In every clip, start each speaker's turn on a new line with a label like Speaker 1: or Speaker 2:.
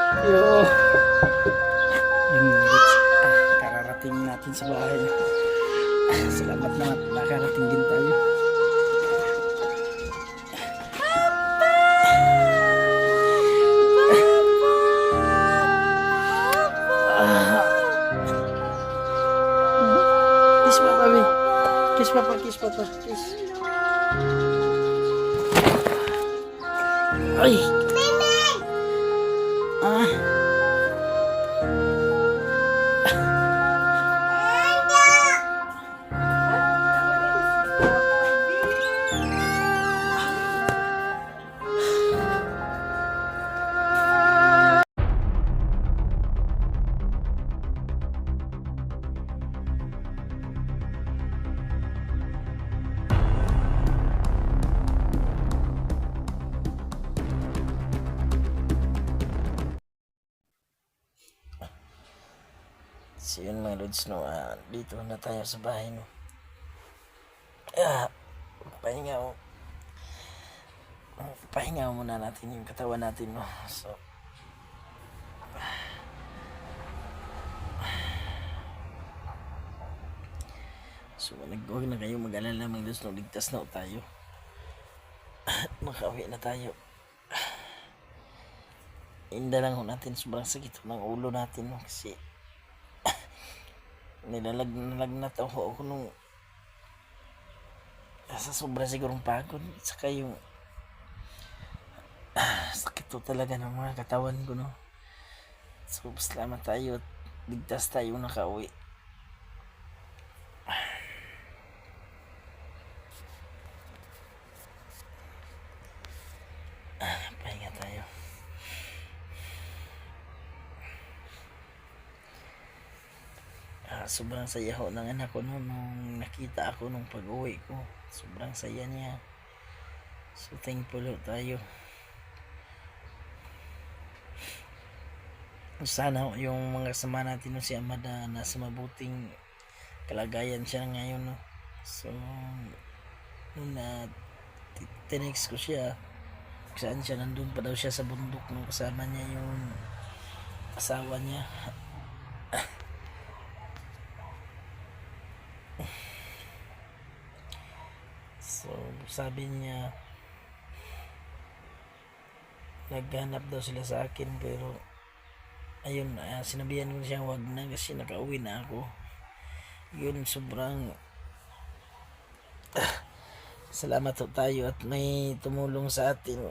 Speaker 1: Yo. Yun ulit. Kararating natin sa bahay. Salamat na at nakarating din tayo. Kiss papa, baby. Kiss papa, kiss papa, kiss. Ay. Ah. So yun mga lods, no, dito na tayo sa bahay, no. Pahinga muna natin yung katawan natin, no. So huwag na kayo mag-alala mga lods, no. Ligtas na tayo. Nakauwi na tayo. Inda lang ho natin, sobrang sakit ng ulo natin, no, kasi nilalagnat ako nung sa sobra sigurong pagod, saka yung sakit to talaga ng mga katawan ko, no. So salamat tayo at ligtas tayo nakauwi. Pahinga tayo. Sobrang saya ho ng anak ko, no, nung nakita ako nung pag-uwi ko. Sobrang saya niya. So thankful ho tayo. Sana ho yung mga kasama natin, no, si Amad na nasa mabuting kalagayan siya ngayon, no. So nung tinext ko siya saan siya, nandun pa daw siya sa bundok, no, kasama niya yung asawa niya. So sabi niya naghanap daw sila sa akin, pero ayun, sinabihan ko siya wag na kasi nakauwi na ako. Yun, sobrang salamat ho tayo at may tumulong sa atin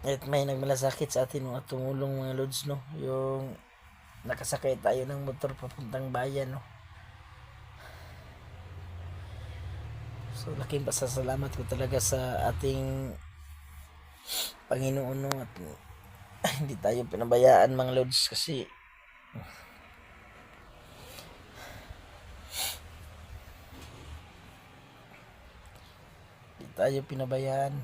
Speaker 1: at may nagmalasakit sa atin, no, at tumulong mga lods, no, yung nakasakay tayo ng motor papuntang bayan, no. So laking pasasalamat ko talaga sa ating Panginoon, no, at hindi tayo pinabayaan mga lods, kasi hindi tayo pinabayaan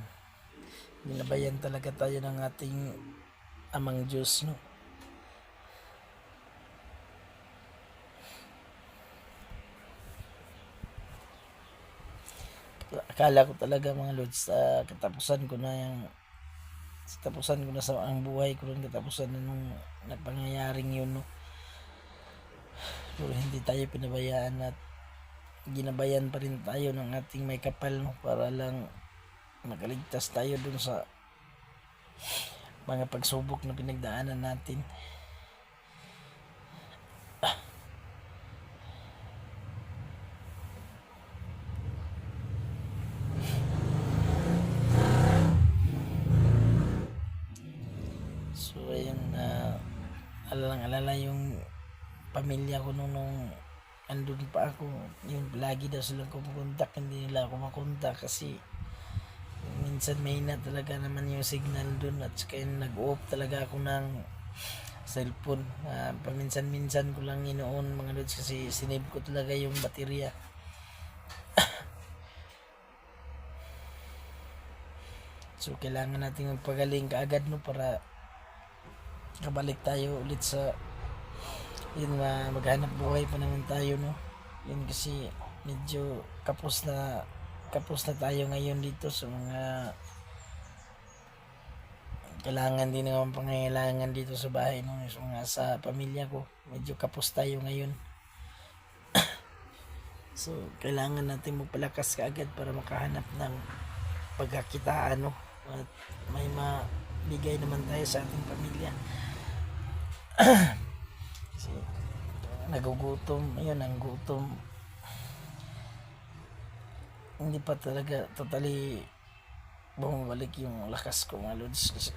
Speaker 1: talaga tayo ng ating amang Diyos, no. Akala ko talaga mga lods, katapusan ko na sa ang buhay ko, katapusan na nung napangyayaring yun, no. Pero hindi tayo pinabayaan at ginabayan pa rin tayo ng ating may kapal, no, para lang makaligtas tayo dun sa mga pagsubok na pinagdaanan natin. So ayun, alala yung pamilya ko nung andun pa ako. Yun, lagi daw silang kumukontak, hindi nila ako makontak kasi minsan mahina talaga naman yung signal dun, at saka nag-off talaga ako ng cellphone. Paminsan-minsan ko lang inoon mga lods kasi sinave ko talaga yung baterya. So kailangan natin magpagaling kaagad, no, para kabalik tayo ulit sa yun, maghanap buhay pa naman tayo, no. Yun kasi medyo kapos na tayo ngayon dito sa mga kailangan din naman pangangailangan dito sa bahay no, so nga sa pamilya ko medyo kapos tayo ngayon. So kailangan natin magpalakas kaagad para makahanap ng pagkakitaan no, at may mabigay naman tayo sa ating pamilya. Kasi nagugutom, ayun ang gutom, hindi pa talaga totally bumabalik yung lakas ko mga lods. Kasi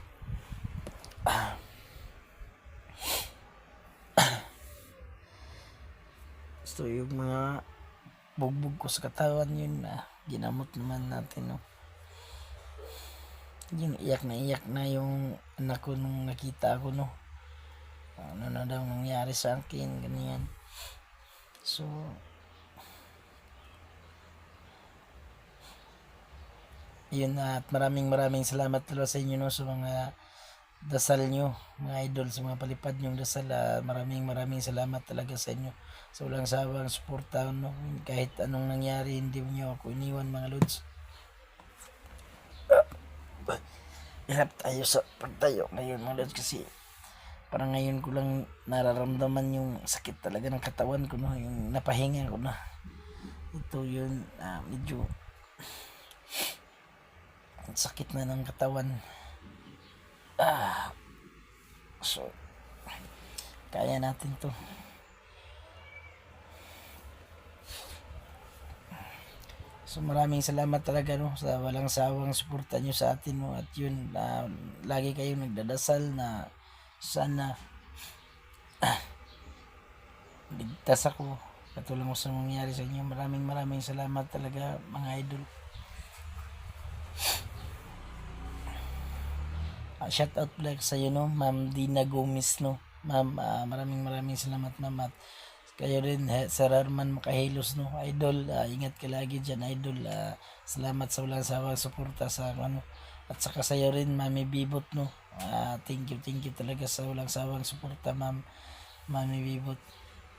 Speaker 1: gusto yung mga bugbog ko sa katawan yun na ginamot naman natin no. Yun, iyak na yung anak ko nung nakita ko no, ano na daw nangyari sa akin, ganyan. So yun, at maraming salamat talaga sa inyo no, sa mga dasal nyo mga idol, sa mga palipad nyong dasal. Maraming salamat talaga sa inyo, sa walang sawang suporta no, kahit anong nangyari hindi nyo ako iniwan mga lods. Hirap tayo sa pagtayo ngayon mga lods, kasi parang ngayon ko lang nararamdaman yung sakit talaga ng katawan ko no, yung napahinga ko na ito yun. Medyo sakit na ng katawan. So kaya natin to. So maraming salamat talaga no, sa walang sawang suporta nyo sa atin no, at yun, lagi kayong nagdadasal na sana ligtas ako katulad mo sa nangyari sa inyo. Maraming salamat talaga mga idol. Shout out pala sa iyo no, Ma'am Dina Gomez no. Ma'am, maraming salamat ma'am, at kayo rin Sir Herman Makahilos no, idol. Ingat ka lagi dyan idol. Salamat sa walang sawang suporta sa ano, at saka sa iyo rin Mami Bibot no. Thank you talaga sa walang sawang suporta ma'am, Mami Bibot.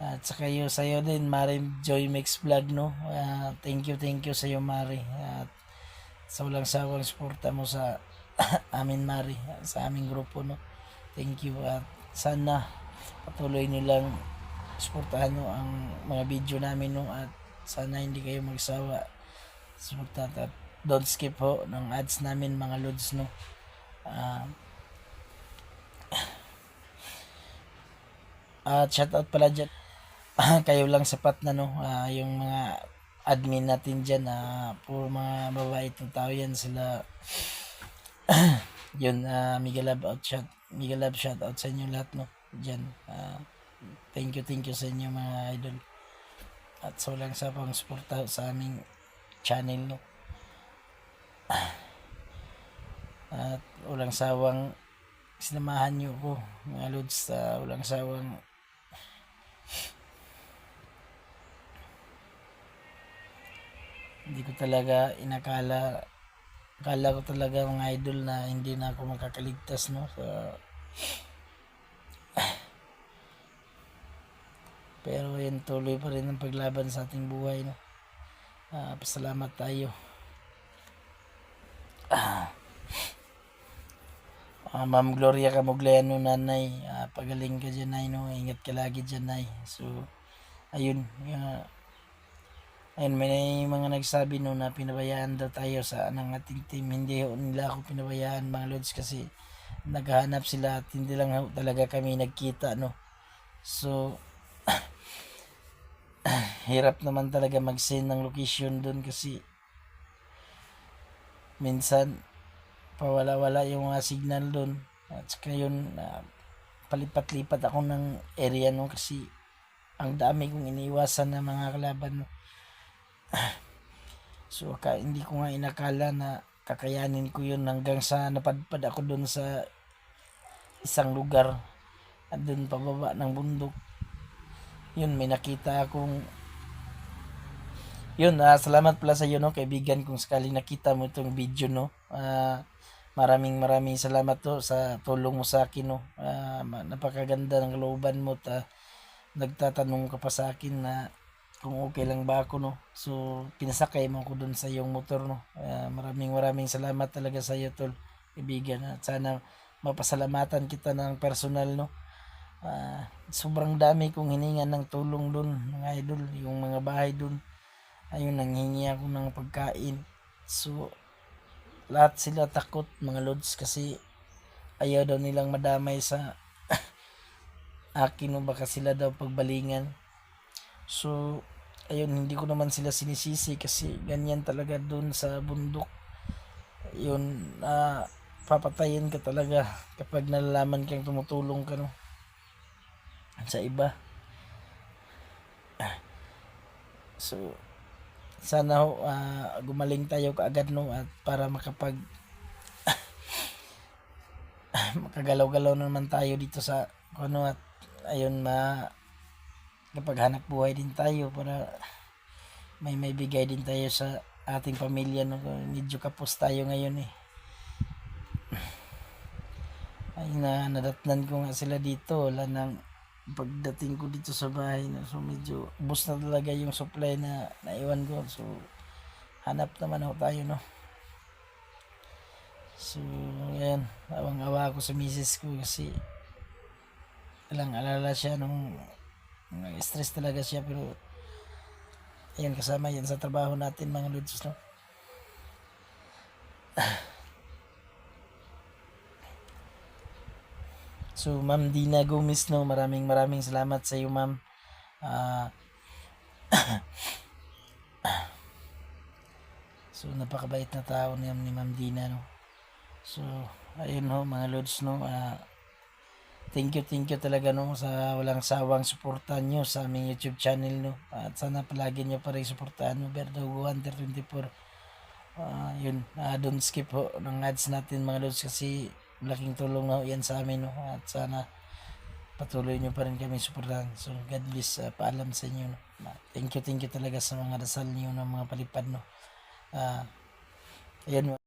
Speaker 1: At saka sa iyo din Mari Joy Mix Vlog no. Thank you sa iyo Mari, at sa walang sawang suporta mo sa amin Mari, sa aming grupo no. Thank you, at sana patuloy nilang suportahan nyo ang mga video namin no, at sana hindi kayo magsawa suporta, at don't skip ho ng ads namin mga lods no. At shoutout pala dyan kayo lang sapat na no, yung mga admin natin dyan, puro mga mabait ng tao yan sila. Yun, Miguel Love shout out sa inyo lahat no dyan. Thank you sa inyo mga idol, at sa walang sapang suporta sa aming channel no, at walang sawang sinamahan nyo ko mga lods, walang sawang hindi ko talaga inakala. Akala ko talaga mga idol na hindi na ako makakaligtas no. Pero yun, tuloy pa rin ang paglaban sa ating buhay no. Pasalamat tayo. Ma'am Gloria Camogliano nanay, pagaling ka dyan nay no, ingat ka lagi dyan nay. So ayun, ayun, may mga nagsabi no na pinabayaan daw tayo sa ng ating team. Hindi nila ako pinabayaan mga lods, kasi naghahanap sila at hindi lang talaga kami nagkita no. So hirap naman talaga mag-send ng location doon, kasi minsan pawala-wala yung mga signal doon, at saka yun, palipat-lipat ako ng area no, kasi ang dami kong iniwasan na mga kalaban no. So hindi ko nga inakala na kakayanin ko yun, hanggang sa napadpad ako doon sa isang lugar at doon pababa ng bundok. Yun, may nakita akong yun. Salamat pala sa iyo no, kaibigan, kung sakaling nakita mo itong video no. Maraming salamat to sa tulong mo sa akin no. Napakaganda ng looban mo, nagtatanong ka pa sa akin na kung okay lang ba ako no. So pinasakay mo ko dun sa iyong motor no. Maraming salamat talaga sa iyo tol, kaibigan, at sana mapasalamatan kita ng personal, no. Sobrang dami kong hiningan ng tulong dun, mga idol, yung mga bahay dun. Ayun, nanghingi ako ng pagkain. So, lahat sila takot, mga lods, kasi ayaw daw nilang madamay sa akin, no, baka sila daw pagbalingan. So, ayun, hindi ko naman sila sinisisi kasi ganyan talaga dun sa bundok. Yun, papatayin ka talaga kapag nalalaman kang tumutulong ka, no, sa iba. So, sana ho, gumaling tayo kaagad, no, at para makagalaw-galaw naman tayo dito sa ano, at ayun, kapag hanap buhay din tayo para may bigay din tayo sa ating pamilya, no. Medyo kapos tayo ngayon eh. Ay, nadatnan ko nga sila dito, wala nang pagdating ko dito sa bahay, no. So medyo ubos na talaga yung supply na naiwan ko. So hanap naman ako tayo, no. So ayan, awang-awa ako sa misis ko kasi alala siya nung stress talaga siya, pero ayan, kasama yan sa trabaho natin, mga lods, no. So Ma'am Dina Gomez, no, maraming salamat sa iyo, ma'am. So napakabait na tao ni Ma'am Dina, no. So ayun, no, mga lods, no, thank you talaga, no, sa walang sawang suportahan nyo sa aming YouTube channel, no. At sana palagi nyo pa rin suportahan, no, Verdugo Hunter 24. Yun, don't skip ho ng ads natin, mga lods, kasi malaking tulong na ho yan sa amin, no. At sana patuloy nyo pa rin kami suportahan. So God bless, paalam sa inyo, no. Thank you talaga sa mga dasal nyo ng mga palipad, no. Ayun,